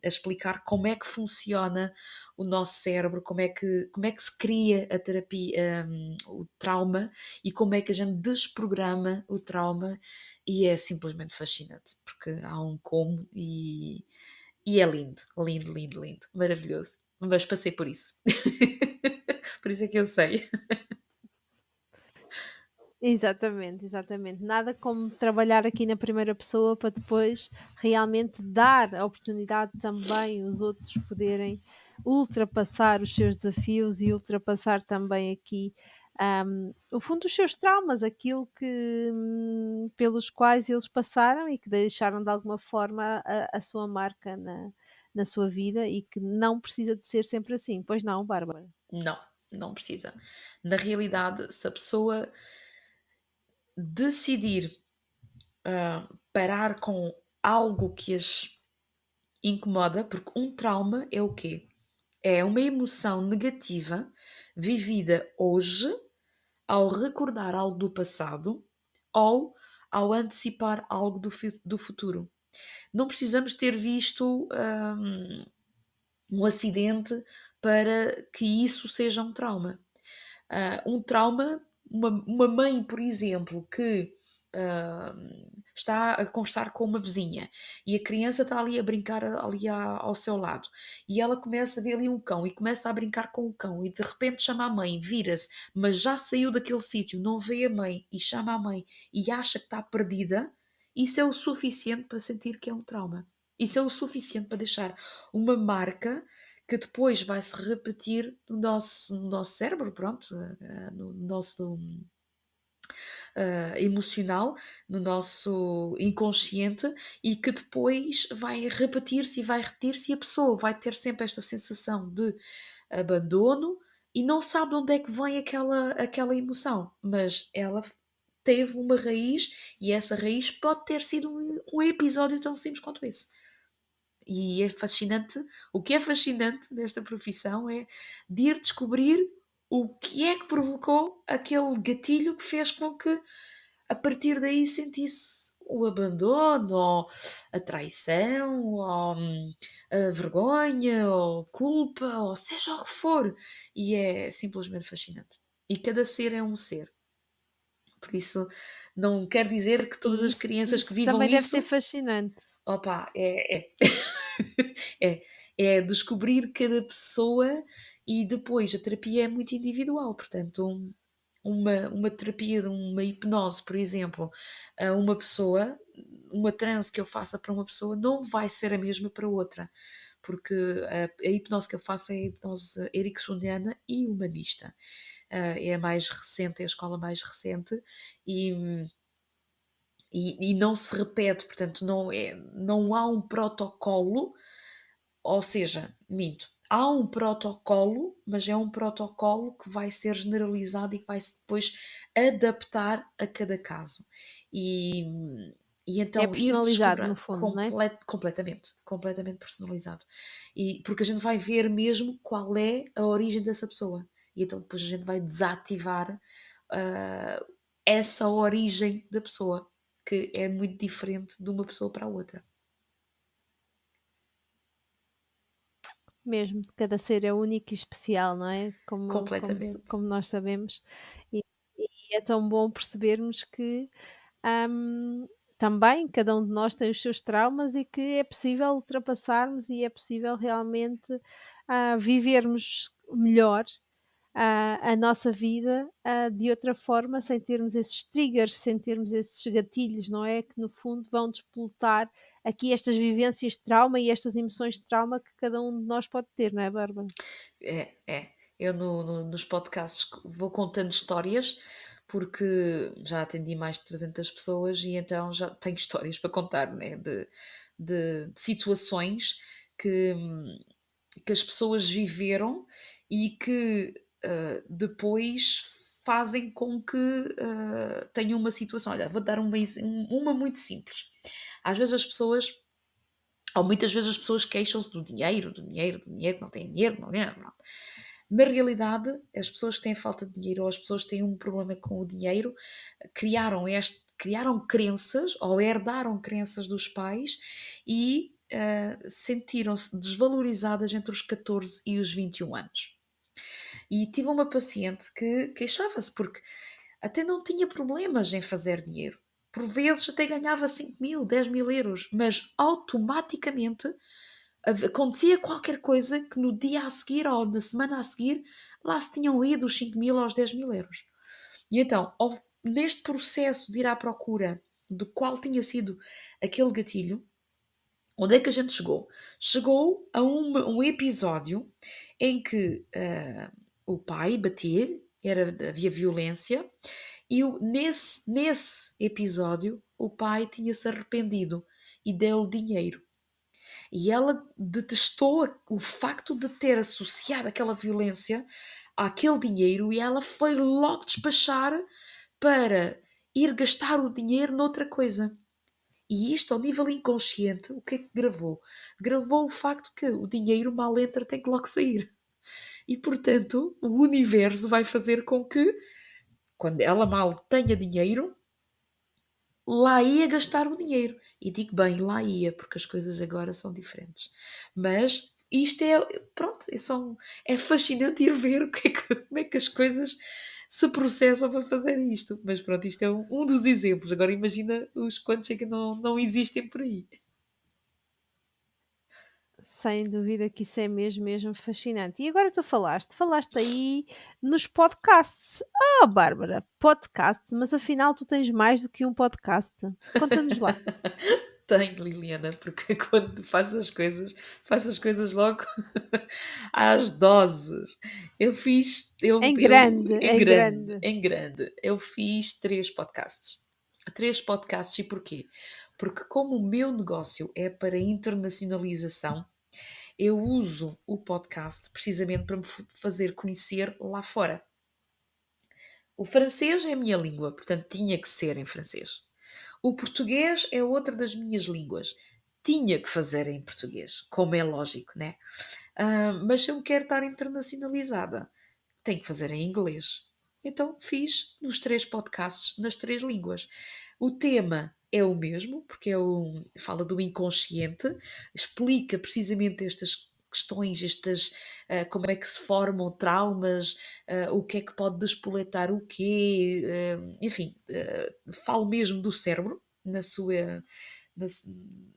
a explicar como é que funciona o nosso cérebro, como é que se cria a terapia, o trauma, e como é que a gente desprograma o trauma, e é simplesmente fascinante, porque há um como, e é lindo, lindo, lindo, lindo, maravilhoso. Mas passei por isso. Por isso é que eu sei. Exatamente, exatamente. Nada como trabalhar aqui na primeira pessoa para depois realmente dar a oportunidade também os outros poderem ultrapassar os seus desafios e ultrapassar também aqui, o fundo, os seus traumas, aquilo que pelos quais eles passaram e que deixaram de alguma forma a sua marca na sua vida e que não precisa de ser sempre assim. Pois não, Bárbara? Não, não precisa. Na realidade, se a pessoa decidir parar com algo que as incomoda, porque um trauma é o quê? É uma emoção negativa vivida hoje ao recordar algo do passado ou ao antecipar algo do futuro. Não precisamos ter visto um acidente para que isso seja um trauma. Um trauma, uma mãe, por exemplo, que ah, está a conversar com uma vizinha, e a criança está ali a brincar ali ao seu lado, e ela começa a ver ali um cão e começa a brincar com o cão, e de repente chama a mãe, vira-se, mas já saiu daquele sítio, não vê a mãe e chama a mãe e acha que está perdida. Isso é o suficiente para sentir que é um trauma. Isso é o suficiente para deixar uma marca que depois vai se repetir no nosso cérebro, pronto, no nosso emocional, no nosso inconsciente, e que depois vai repetir-se e vai repetir-se, e a pessoa vai ter sempre esta sensação de abandono e não sabe de onde é que vem aquela emoção, mas ela teve uma raiz, e essa raiz pode ter sido um episódio tão simples quanto esse. E é fascinante, o que é fascinante desta profissão é de ir descobrir o que é que provocou aquele gatilho que fez com que a partir daí sentisse o abandono, ou a traição, ou a vergonha, ou culpa, ou seja o que for. E é simplesmente fascinante. E cada ser é um ser. Por isso, não quer dizer que todas E as isso crianças que isso vivam também deve ser isso, fascinante. opa, é, é descobrir cada pessoa, e depois a terapia é muito individual, portanto, uma terapia, uma hipnose, por exemplo, a uma pessoa, uma transe que eu faça para uma pessoa não vai ser a mesma para outra, porque a hipnose que eu faço é a hipnose ericksoniana e humanista. É a mais recente, é a escola mais recente, e, e não se repete, portanto, não há um protocolo, ou seja, minto, há um protocolo, mas é um protocolo que vai ser generalizado e que vai se depois adaptar a cada caso. E, e É então ir personalizado no descobrir fundo, não é? completamente personalizado. E porque a gente vai ver mesmo qual é a origem dessa pessoa. E então depois a gente vai desativar essa origem da pessoa, que é muito diferente de uma pessoa para a outra. Mesmo, cada ser é único e especial, não é? Completamente. Como nós sabemos. E e é tão bom percebermos que, hum, também cada um de nós tem os seus traumas e que é possível ultrapassarmos e é possível realmente, vivermos melhor, a nossa vida, de outra forma, sem termos esses triggers, sem termos esses gatilhos, não é? Que no fundo vão despoltar aqui estas vivências de trauma e estas emoções de trauma que cada um de nós pode ter, não é, Bárbara? É. Eu nos podcasts vou contando histórias, porque já atendi mais de 300 pessoas, e então já tenho histórias para contar, né? De situações que, que as pessoas viveram, e que depois fazem com que tenham uma situação. Olha, vou dar uma muito simples. Às vezes as pessoas, ou muitas vezes as pessoas queixam-se do dinheiro, não têm dinheiro, não é? Na realidade, as pessoas que têm falta de dinheiro, ou as pessoas que têm um problema com o dinheiro, criaram crenças, ou herdaram crenças dos pais, e sentiram-se desvalorizadas entre os 14 e os 21 anos. E tive uma paciente que queixava-se porque até não tinha problemas em fazer dinheiro. Por vezes até ganhava 5.000, 10.000 euros, mas automaticamente acontecia qualquer coisa que no dia a seguir, ou na semana a seguir, lá se tinham ido os 5.000 aos 10.000 euros. E então, neste processo de ir à procura de qual tinha sido aquele gatilho, onde é que a gente chegou? Chegou a um episódio em que o pai batia-lhe, havia violência, e nesse episódio o pai tinha-se arrependido e deu-lhe dinheiro. E ela detestou o facto de ter associado aquela violência àquele dinheiro, e ela foi logo despachar para ir gastar o dinheiro noutra coisa. E isto, ao nível inconsciente, o que é que gravou? Gravou o facto que o dinheiro mal entra, tem que logo sair. E, portanto, o universo vai fazer com que, quando ela mal tenha dinheiro, lá ia gastar o dinheiro. E digo bem, lá ia, porque as coisas agora são diferentes. Mas isto pronto, é fascinante ir ver como é que as coisas se processam para fazer isto. Mas pronto, isto é um dos exemplos. Agora imagina os quantos é que não existem por aí. Sem dúvida que isso é mesmo, mesmo fascinante. E agora tu falaste aí nos podcasts. Bárbara, podcasts, mas afinal tu tens mais do que um podcast. Conta-nos lá. Tenho, Liliana, porque quando faço as coisas logo às doses. Eu fiz, Em grande. em grande, eu fiz 3 podcasts. 3 podcasts, e porquê? Porque como o meu negócio é para internacionalização, eu uso o podcast precisamente para me fazer conhecer lá fora. O francês é a minha língua, portanto tinha que ser em francês. O português é outra das minhas línguas. Tinha que fazer em português, como é lógico, né? Mas se eu quero estar internacionalizada, tenho que fazer em inglês. Então fiz nos 3 podcasts nas 3 línguas. O tema é o mesmo, porque fala do inconsciente, explica precisamente estas questões, como é que se formam traumas, o que é que pode despoletar o quê, enfim, falo mesmo do cérebro na-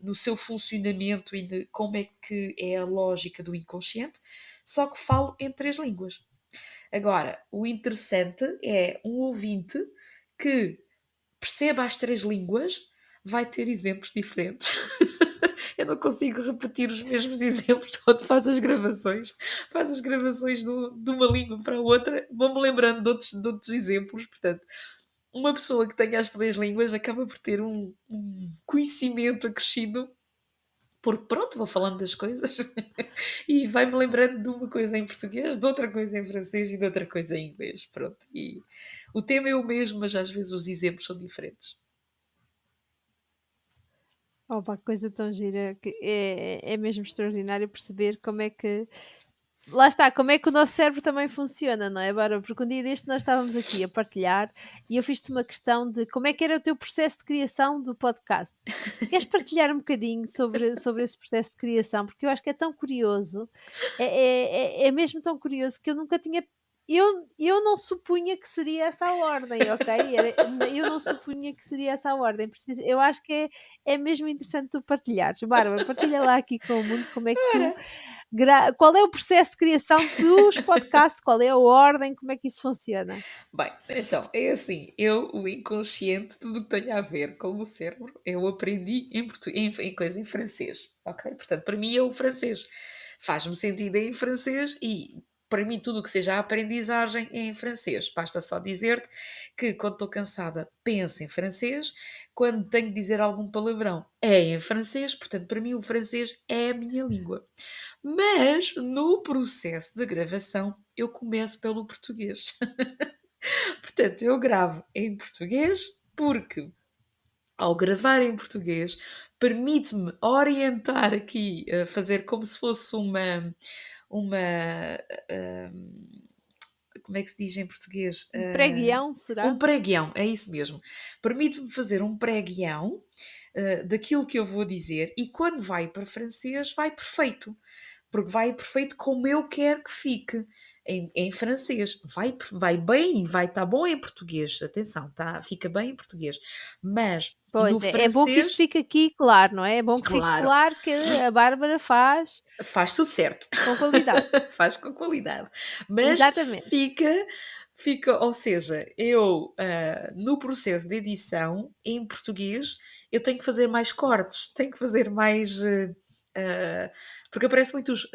no seu funcionamento e de como é que é a lógica do inconsciente, só que falo em 3 línguas. Agora, o interessante é um ouvinte que perceba as 3 línguas, vai ter exemplos diferentes. Eu não consigo repetir os mesmos exemplos quando faço as gravações de uma língua para a outra, vou-me lembrando de outros exemplos, portanto, uma pessoa que tenha as 3 línguas acaba por ter um conhecimento acrescido, porque pronto, vou falando das coisas e vai-me lembrando de uma coisa em português, de outra coisa em francês e de outra coisa em inglês, pronto. E o tema é o mesmo, mas às vezes os exemplos são diferentes. Opa, que coisa tão gira, que é mesmo extraordinário perceber como é que lá está, como é que o nosso cérebro também funciona, não é, Bárbara? Porque um dia deste nós estávamos aqui a partilhar e eu fiz-te uma questão de como é que era o teu processo de criação do podcast. Queres partilhar um bocadinho sobre esse processo de criação? Porque eu acho que é tão curioso, é mesmo tão curioso que eu nunca tinha. Eu não supunha que seria essa a ordem, ok? Eu não supunha que seria essa a ordem. Eu acho que é mesmo interessante tu partilhares. Bárbara, partilha lá aqui com o mundo como é que tu Ora, qual é o processo de criação dos podcasts? Qual é a ordem? Como é que isso funciona? bem, então, é assim, o inconsciente, tudo o que tem a ver com o cérebro, eu aprendi em coisa em francês, ok? Portanto, para mim é o francês. Faz-me sentido em francês e para mim tudo o que seja a aprendizagem é em francês. Basta só dizer-te que quando estou cansada penso em francês, quando tenho de dizer algum palavrão é em francês, portanto, para mim o francês é a minha língua. Mas no processo de gravação eu começo pelo português. Portanto, eu gravo em português porque, ao gravar em português, permite-me orientar aqui, fazer como se fosse uma, como é que se diz em português? Um pré-guião, Um será? pré-guião, é isso mesmo. Permite-me fazer um pré-guião daquilo que eu vou dizer e quando vai para francês vai perfeito, porque vai perfeito como eu quero que fique. Em francês vai bem, vai estar bom em português, atenção, tá? Fica bem em português, mas no Pois, é bom que isto francês, fique aqui claro, não é? É bom que fique claro, claro que a Bárbara faz faz tudo certo, com qualidade. faz com qualidade, mas Exatamente. ou seja, eu no processo de edição em português eu tenho que fazer mais cortes, tenho que fazer mais ah, porque aparece muito os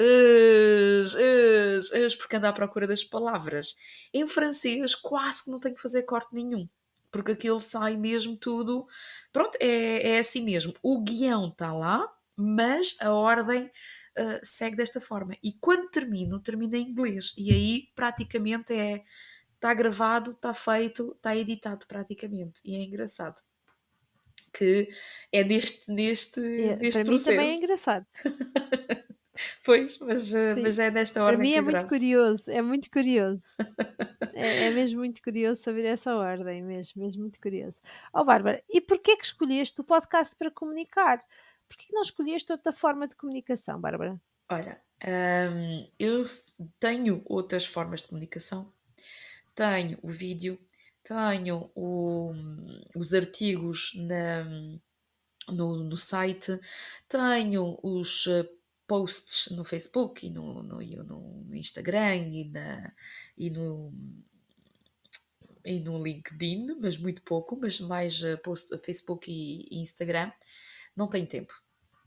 porque ando à procura das palavras. Em francês quase que não tenho que fazer corte nenhum, porque aquilo sai mesmo tudo, pronto, é assim mesmo. O guião está lá, mas a ordem segue desta forma. E quando termino em inglês. E aí praticamente está gravado, está feito, está editado praticamente. E é engraçado que é neste Para mim também é processo. engraçado. Pois, Sim. mas é nesta Para ordem mim que é eu muito gravo. curioso, é muito curioso. É mesmo muito curioso saber essa ordem, mesmo muito curioso. Ó Bárbara, e porquê que escolheste o podcast para comunicar? Porquê que não escolheste outra forma de comunicação, Bárbara? Olha, eu tenho outras formas de comunicação. Tenho o vídeo, tenho os artigos no site, tenho os posts no Facebook e no Instagram e no, e no LinkedIn, mas muito pouco, mas mais Facebook e Instagram. não tenho tempo.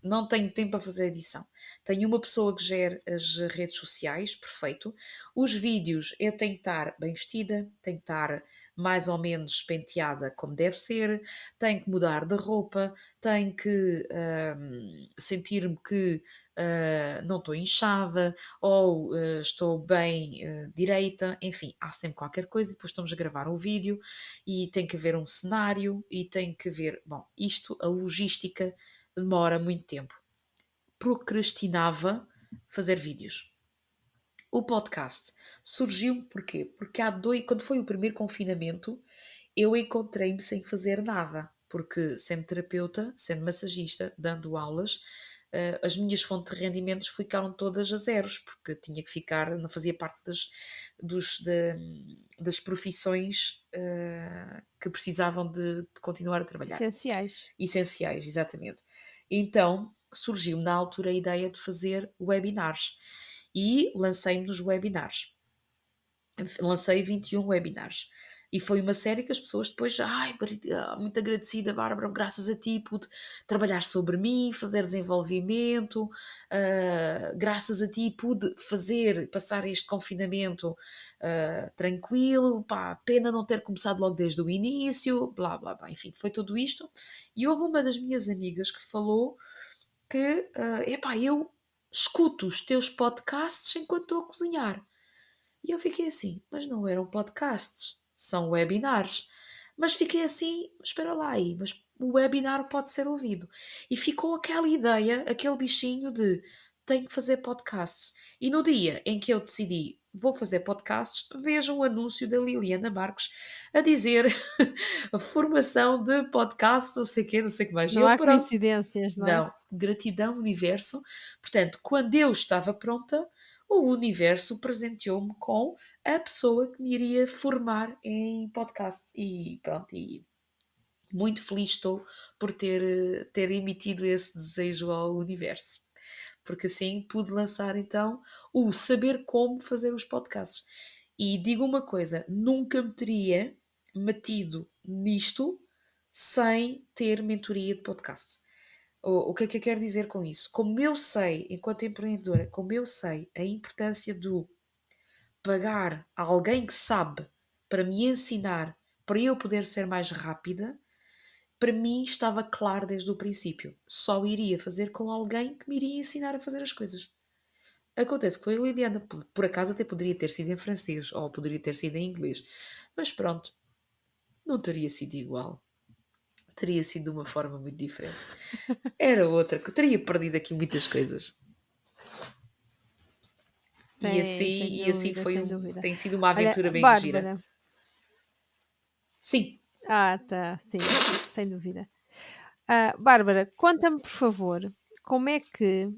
Não tenho tempo para fazer edição. Tenho uma pessoa que gere as redes sociais, perfeito. Os vídeos eu tenho que estar bem vestida, tenho que estar mais ou menos penteada como deve ser, tenho que mudar de roupa, tenho que sentir-me que não estou inchada ou estou bem direita, enfim, há sempre qualquer coisa. E depois estamos a gravar um vídeo e tem que haver um cenário e tem que haver, bom, isto, a logística demora muito tempo. Procrastinava fazer vídeos. O podcast surgiu porquê? Porque quando foi o primeiro confinamento, eu encontrei-me sem fazer nada. Porque sendo terapeuta, sendo massagista, dando aulas, as minhas fontes de rendimentos ficaram todas a zeros, porque tinha que ficar, não fazia parte das profissões que precisavam de continuar a trabalhar. Essenciais. Essenciais, exatamente. Então surgiu na altura a ideia de fazer webinars e lancei-me nos webinars. Lancei 21 webinars. E foi uma série que as pessoas depois, muito agradecida, Bárbara, graças a ti pude trabalhar sobre mim, fazer desenvolvimento, graças a ti pude passar este confinamento tranquilo, pá, pena não ter começado logo desde o início, blá blá blá, enfim, foi tudo isto. E houve uma das minhas amigas que falou que, eu escuto os teus podcasts enquanto estou a cozinhar. E eu fiquei assim, mas não eram podcasts, são webinars. Mas fiquei assim, espera lá aí, mas o webinar pode ser ouvido. E ficou aquela ideia, aquele bichinho de tenho que fazer podcasts. E no dia em que eu decidi vou fazer podcasts, vejo um anúncio da Liliana Marques a dizer a formação de podcast, não sei o quê, não sei o que mais. E Não eu, há pronto, coincidências, não é? não, gratidão, universo. Portanto, quando eu estava pronta, o universo presenteou-me com a pessoa que me iria formar em podcast. E pronto, e muito feliz estou por ter emitido esse desejo ao universo. Porque assim pude lançar então o saber como fazer os podcasts. E digo uma coisa, nunca me teria metido nisto sem ter mentoria de podcast. O que é que eu quero dizer com isso? Como eu sei, enquanto empreendedora, como eu sei a importância do pagar alguém que sabe para me ensinar, para eu poder ser mais rápida, para mim estava claro desde o princípio. Só iria fazer com alguém que me iria ensinar a fazer as coisas. Acontece que foi a Liliana, por acaso até poderia ter sido em francês ou poderia ter sido em inglês, mas pronto, não teria sido igual. Teria sido de uma forma muito diferente. Era outra, que eu teria perdido aqui muitas coisas. Sem E assim dúvida, sem dúvida. tem sido uma Olha, aventura bem gira. Bárbara. Sim, Tá, sim, sem dúvida. Bárbara, conta-me, por favor, como é que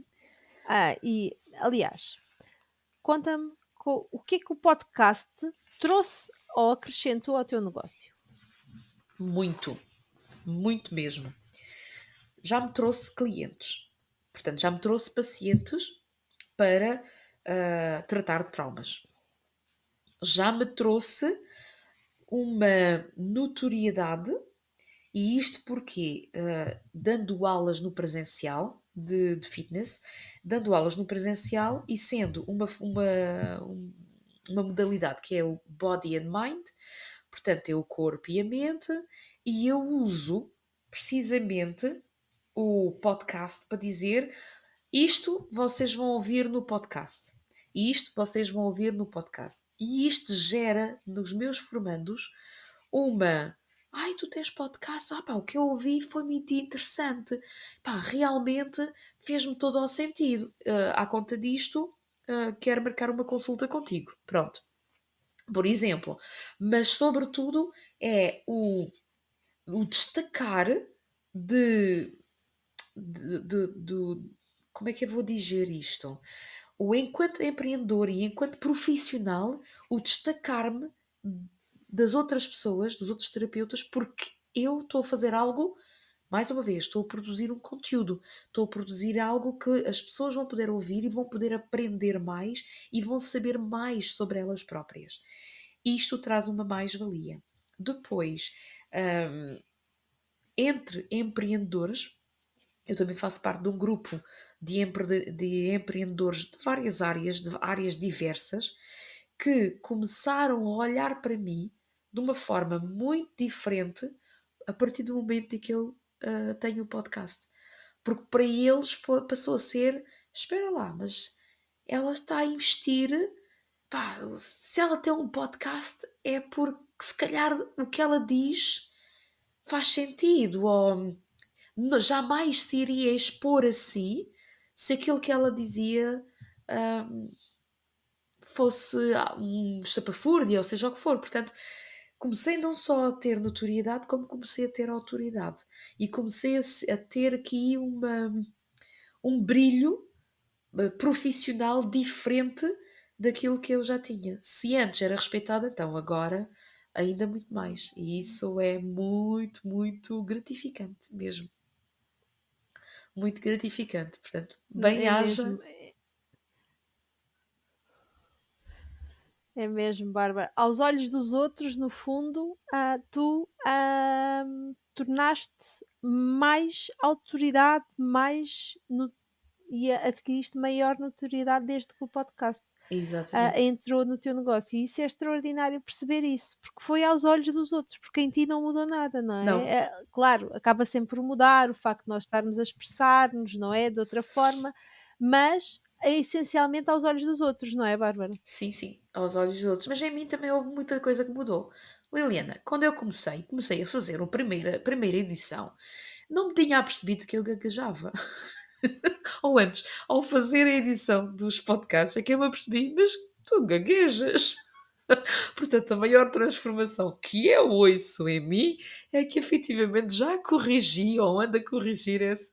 e aliás, conta-me o que é que o podcast trouxe ou acrescentou ao teu negócio? muito, muito mesmo. Já me trouxe clientes, portanto, já me trouxe pacientes para tratar de traumas. Já me trouxe uma notoriedade, e isto porque, dando aulas no presencial de fitness, dando aulas no presencial e sendo uma modalidade que é o Body and Mind, portanto é o corpo e a mente, e eu uso precisamente o podcast para dizer isto vocês vão ouvir no podcast. E isto vocês vão ouvir no podcast. E isto gera nos meus formandos uma. Ai, tu tens podcast? Pá, o que eu ouvi foi muito interessante. Pá, realmente fez-me todo ao sentido. À conta disto, quero marcar uma consulta contigo. Pronto. Por exemplo. Mas, sobretudo, é o destacar de, do. Como é que eu vou dizer isto? O enquanto empreendedor e enquanto profissional, o destacar-me das outras pessoas, dos outros terapeutas, porque eu estou a fazer algo, mais uma vez, estou a produzir um conteúdo, estou a produzir algo que as pessoas vão poder ouvir e vão poder aprender mais e vão saber mais sobre elas próprias. Isto traz uma mais-valia. Depois, entre empreendedores, eu também faço parte de um grupo de empreendedores de áreas diversas, que começaram a olhar para mim de uma forma muito diferente a partir do momento em que eu tenho o podcast. Porque para eles passou a ser: espera lá, mas ela está a investir. Pá, se ela tem um podcast é porque se calhar o que ela diz faz sentido, ou jamais se iria expor a si se aquilo que ela dizia hum, fosse um estapafúrdia, ou seja o que for. Portanto, comecei não só a ter notoriedade, como comecei a ter autoridade. E comecei a ter aqui um brilho profissional diferente daquilo que eu já tinha. Se antes era respeitada, então agora ainda muito mais. E isso é muito, muito gratificante mesmo. Muito gratificante. Portanto, bem É haja. mesmo, é mesmo, Bárbara. Aos olhos dos outros, no fundo, tu tornaste mais autoridade, e adquiriste maior notoriedade desde que o podcast Exatamente. entrou no teu negócio. E isso é extraordinário perceber isso, porque foi aos olhos dos outros, porque em ti não mudou nada, não Não, é? Claro, acaba sempre por mudar o facto de nós estarmos a expressar-nos, não é? De outra forma, mas é essencialmente aos olhos dos outros, não é, Bárbara? sim, sim, aos olhos dos outros. Mas em mim também houve muita coisa que mudou. Liliana, quando eu comecei a fazer a primeira edição, não me tinha apercebido que eu gaguejava. Ou antes, ao fazer a edição dos podcasts, é que eu me apercebi, mas tu gaguejas. Portanto, a maior transformação que eu ouço em mim é que efetivamente já corrigi ou ando a corrigir esse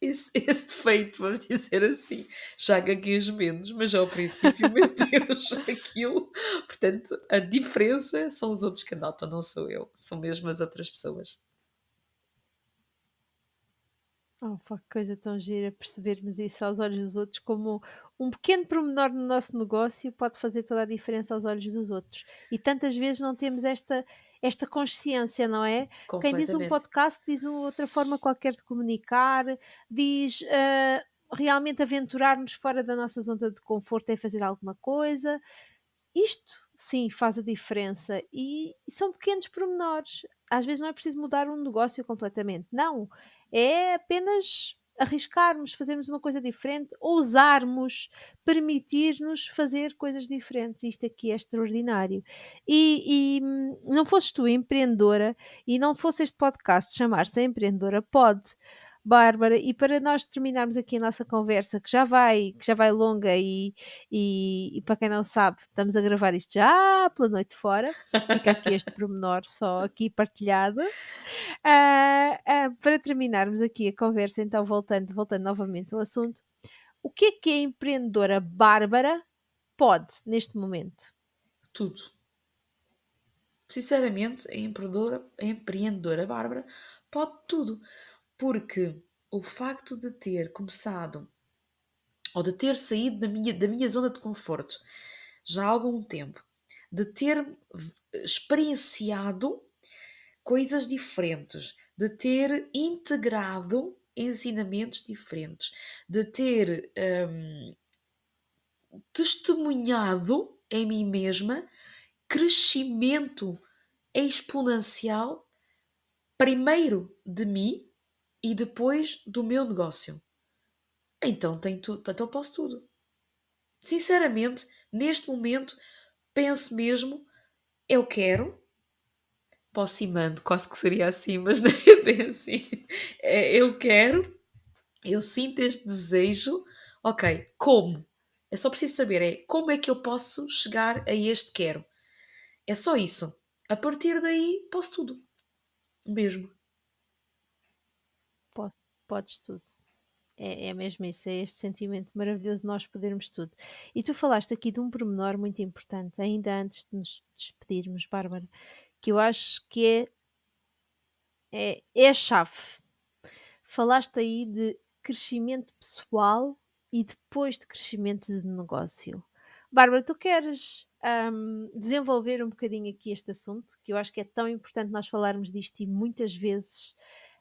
defeito, vamos dizer assim. Já gaguejo menos, mas ao princípio, meu Deus, aquilo. Portanto, a diferença são os outros que anotam, não sou eu, são mesmo as outras pessoas. Oh, pá, que coisa tão gira percebermos isso aos olhos dos outros, como um pequeno pormenor no nosso negócio pode fazer toda a diferença aos olhos dos outros. E tantas vezes não temos esta consciência, não é? Quem diz um Completamente. podcast diz uma outra forma qualquer de comunicar, diz realmente aventurar-nos fora da nossa zona de conforto é fazer alguma coisa. Isto sim faz a diferença e são pequenos pormenores. Às vezes não é preciso mudar um negócio completamente, não. É apenas arriscarmos, fazermos uma coisa diferente, ousarmos, permitir-nos fazer coisas diferentes. Isto aqui é extraordinário. Não fosses tu empreendedora e não fosse este podcast chamar-se Empreendedora Pode, Bárbara, e para nós terminarmos aqui a nossa conversa, que já vai longa e para quem não sabe, estamos a gravar isto já pela noite fora. Fica aqui este pormenor só aqui partilhado. Para terminarmos aqui a conversa, então voltando novamente ao assunto, o que é a empreendedora Bárbara pode neste momento? Tudo. Sinceramente, a empreendedora Bárbara pode tudo. Porque o facto de ter começado ou de ter saído da minha zona de conforto já há algum tempo, de ter experienciado coisas diferentes, de ter integrado ensinamentos diferentes, de ter testemunhado em mim mesma crescimento exponencial, primeiro de mim e depois do meu negócio. Então tem tudo, então posso tudo. Sinceramente, neste momento, penso mesmo, eu quero, posso ir mando, quase que seria assim, mas não é bem assim. Eu quero, eu sinto este desejo, ok, como? É só preciso saber, como é que eu posso chegar a este quero? É só isso. A partir daí, posso tudo, mesmo. Posso, podes tudo. É mesmo isso, é este sentimento maravilhoso de nós podermos tudo. E tu falaste aqui de um pormenor muito importante, ainda antes de nos despedirmos, Bárbara, que eu acho que é a chave. Falaste aí de crescimento pessoal e depois de crescimento de negócio. Bárbara, tu queres desenvolver um bocadinho aqui este assunto, que eu acho que é tão importante nós falarmos disto e muitas vezes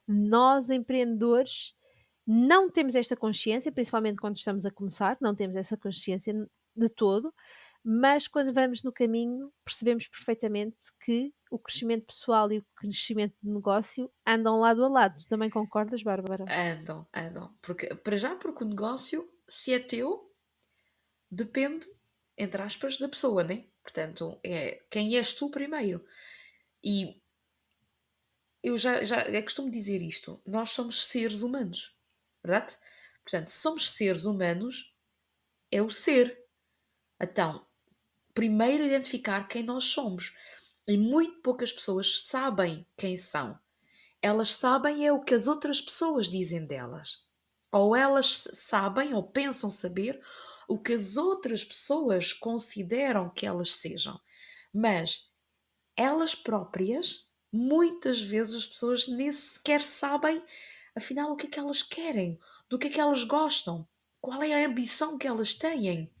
Nós, empreendedores, não temos esta consciência, principalmente quando estamos a começar, não temos essa consciência de todo, mas quando vamos no caminho, percebemos perfeitamente que o crescimento pessoal e o crescimento do negócio andam lado a lado. Tu também concordas, Bárbara? Andam, andam. Porque, para já, porque o negócio, se é teu, depende, entre aspas, da pessoa, né? Portanto, é quem és tu primeiro. E eu costumo dizer isto: nós somos seres humanos, verdade? Portanto, se somos seres humanos, é o ser. Então, primeiro identificar quem nós somos. E muito poucas pessoas sabem quem são. Elas sabem é o que as outras pessoas dizem delas. Ou elas sabem ou pensam saber o que as outras pessoas consideram que elas sejam. Mas elas próprias, muitas vezes as pessoas nem sequer sabem, afinal, o que é que elas querem, do que é que elas gostam, qual é a ambição que elas têm.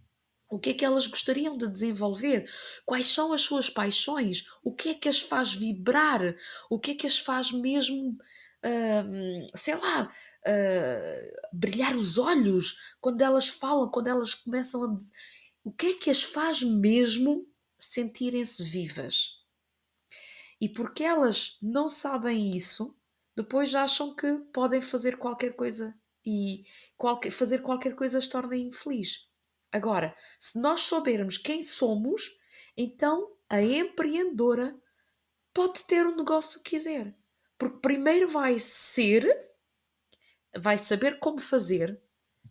O que é que elas gostariam de desenvolver? Quais são as suas paixões? O que é que as faz vibrar? O que é que as faz mesmo, sei lá, brilhar os olhos quando elas falam, quando elas começam a. O que é que as faz mesmo sentirem-se vivas? E porque elas não sabem isso, depois acham que podem fazer qualquer coisa e fazer qualquer coisa as torna infeliz. Agora, se nós soubermos quem somos, então a empreendedora pode ter o negócio que quiser. Porque primeiro vai saber como fazer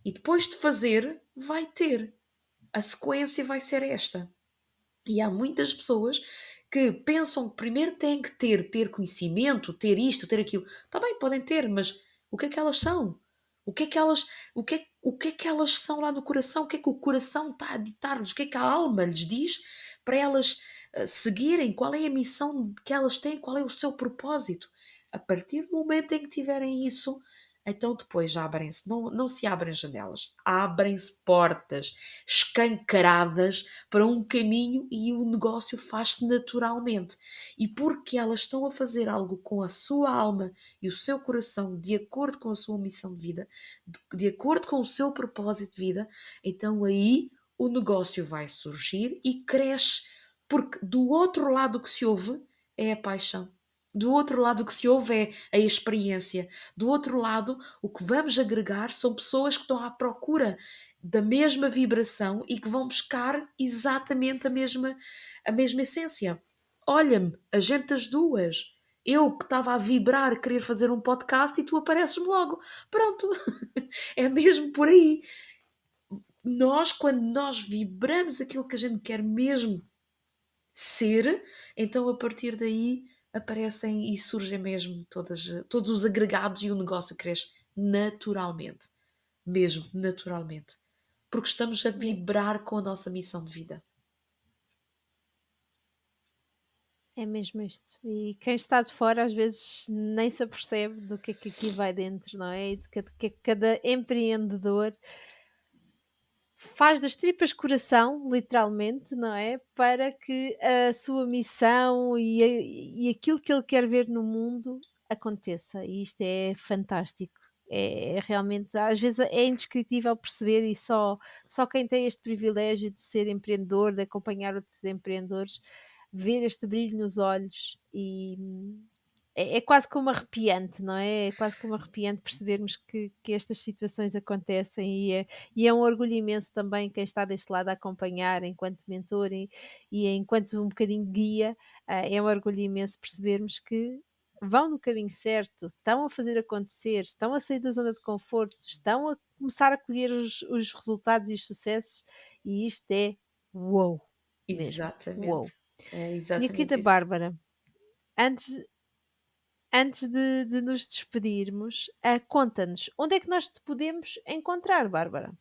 e depois de fazer, vai ter. A sequência vai ser esta. E há muitas pessoas que pensam que primeiro têm que ter conhecimento, ter isto, ter aquilo. Está bem, podem ter, mas o que é que elas são? O que é que elas, o que é que elas são lá no coração? O que é que o coração está a ditar-lhes? O que é que a alma lhes diz para elas seguirem? Qual é a missão que elas têm? Qual é o seu propósito? A partir do momento em que tiverem isso, então depois já abrem-se, não se abrem janelas, abrem-se portas escancaradas para um caminho e o negócio faz-se naturalmente. E porque elas estão a fazer algo com a sua alma e o seu coração, de acordo com a sua missão de vida, de acordo com o seu propósito de vida, então aí o negócio vai surgir e cresce. Porque do outro lado que se ouve é a paixão. Do outro lado que se ouve é a experiência. Do outro lado, o que vamos agregar são pessoas que estão à procura da mesma vibração e que vão buscar exatamente a mesma essência. Olha-me, a gente das duas. Eu que estava a vibrar, a querer fazer um podcast e tu apareces-me logo. Pronto, é mesmo por aí. Quando nós vibramos aquilo que a gente quer mesmo ser, então a partir daí aparecem e surgem mesmo todos os agregados e o negócio cresce naturalmente. Mesmo, naturalmente. Porque estamos a É, vibrar com a nossa missão de vida. é mesmo isto. E quem está de fora às vezes nem se apercebe do que é que aqui vai dentro, não é? E de que é que cada empreendedor faz das tripas coração, literalmente, não é? Para que a sua missão e aquilo que ele quer ver no mundo aconteça. E isto é fantástico. É realmente, às vezes é indescritível perceber e só quem tem este privilégio de ser empreendedor, de acompanhar outros empreendedores, ver este brilho nos olhos e é quase como arrepiante, não é? É quase como arrepiante percebermos que estas situações acontecem e é um orgulho imenso também quem está deste lado a acompanhar enquanto mentor e enquanto um bocadinho guia, é um orgulho imenso percebermos que vão no caminho certo, estão a fazer acontecer, estão a sair da zona de conforto, estão a começar a colher os resultados e os sucessos, e isto é uou mesmo, uou. Exatamente. É Minha querida exatamente isso. Bárbara, antes, antes de nos despedirmos, conta-nos onde é que nós te podemos encontrar, Bárbara?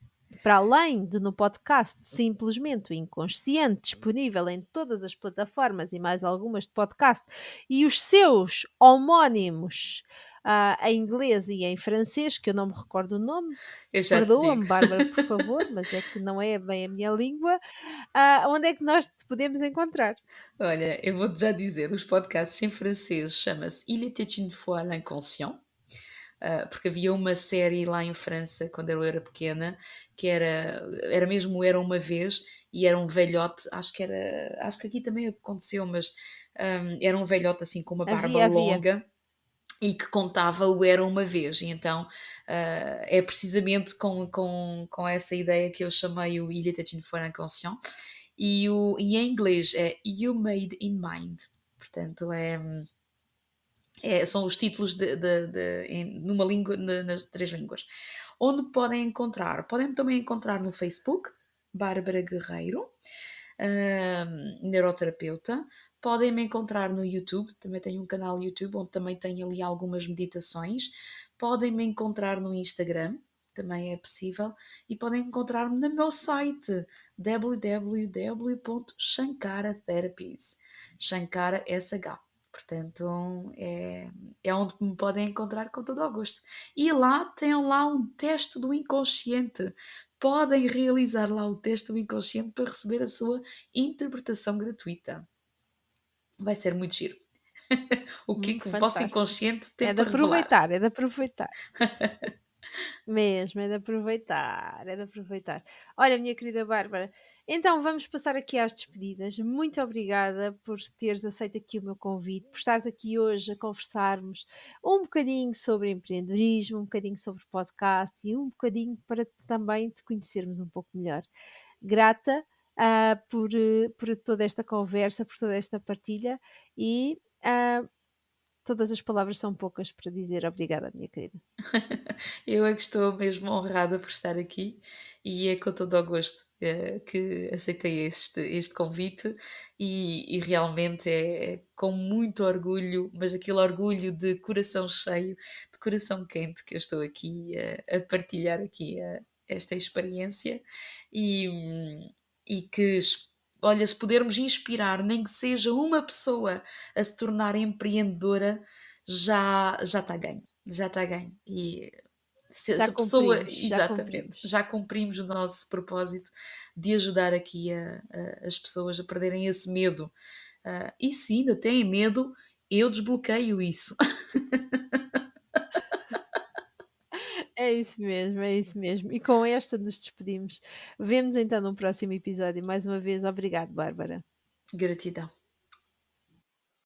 Para além de no podcast Simplesmente o Inconsciente, disponível em todas as plataformas e mais algumas de podcast, e os seus homónimos em inglês e em francês, que eu não me recordo o nome, Eu já te digo. perdoa-me, Bárbara, por favor, mas é que não é bem a minha língua. Onde é que nós te podemos encontrar? Olha, eu vou-te já dizer, os podcasts em francês chama-se Il était une fois l'inconscient porque havia uma série lá em França, quando eu era pequena, que era mesmo Era Uma Vez, e era um velhote, acho que aqui também aconteceu, mas era um velhote assim com uma barba Havia. longa e que contava o Era Uma Vez. E então é precisamente com essa ideia que eu chamei o Il était une fois inconscient. E em inglês é You Made in Mind. Portanto, são os títulos numa língua, nas três línguas. Onde podem encontrar? Podem também encontrar no Facebook, Bárbara Guerreiro, neuroterapeuta. Podem me encontrar no YouTube, também tenho um canal YouTube onde também tenho ali algumas meditações. Podem me encontrar no Instagram, também é possível. E podem encontrar-me no meu site www.shankara.therapies. Shankara SH. Portanto, é onde me podem encontrar com todo o gosto. E lá tem lá um teste do inconsciente. Podem realizar lá o teste do inconsciente para receber a sua interpretação gratuita. Vai ser muito giro. O que é que o vosso Fantástico. inconsciente É tem de para revelar? aproveitar, é de aproveitar. Mesmo, é de aproveitar, é de aproveitar. Olha, minha querida Bárbara, então vamos passar aqui às despedidas. Muito obrigada por teres aceito aqui o meu convite, por estares aqui hoje a conversarmos um bocadinho sobre empreendedorismo, um bocadinho sobre podcast e um bocadinho para também te conhecermos um pouco melhor. Grata, por toda esta conversa, por toda esta partilha e todas as palavras são poucas para dizer obrigada, minha querida. Eu é que estou mesmo honrada por estar aqui e é com todo o gosto que aceitei este convite e realmente é com muito orgulho, mas aquele orgulho de coração cheio, de coração quente que eu estou aqui a partilhar aqui esta experiência e que, olha, se pudermos inspirar nem que seja uma pessoa a se tornar empreendedora, já está ganho, já está ganho. E se a pessoa, Já exatamente, cumprimos. já cumprimos o nosso propósito de ajudar aqui as pessoas a perderem esse medo. E se ainda têm medo, eu desbloqueio isso. É isso mesmo, é isso mesmo. E com esta nos despedimos. Vemo-nos então num próximo episódio. Mais uma vez, obrigado, Bárbara. Gratidão.